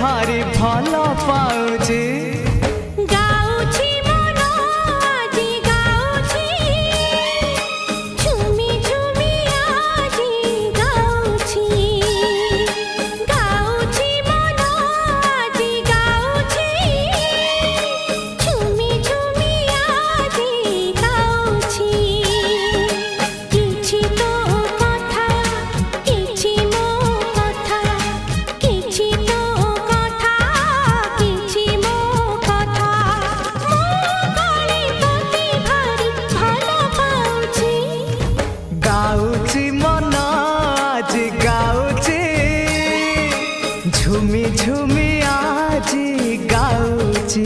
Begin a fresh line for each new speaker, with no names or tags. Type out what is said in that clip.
भारी भल पाउची
गाउची मन आजी गाउची झुमी झुमी आजी गाउची गाउची मन आजी गाउची झुमी झुमी आजी गाउची किछि तो कथा किछि मो कथा किछि तो कथा किछि मो कथा मो गली पति भारी भल पाउची
गाउची मन आज गाउची झुमी झुमी आज गाउची।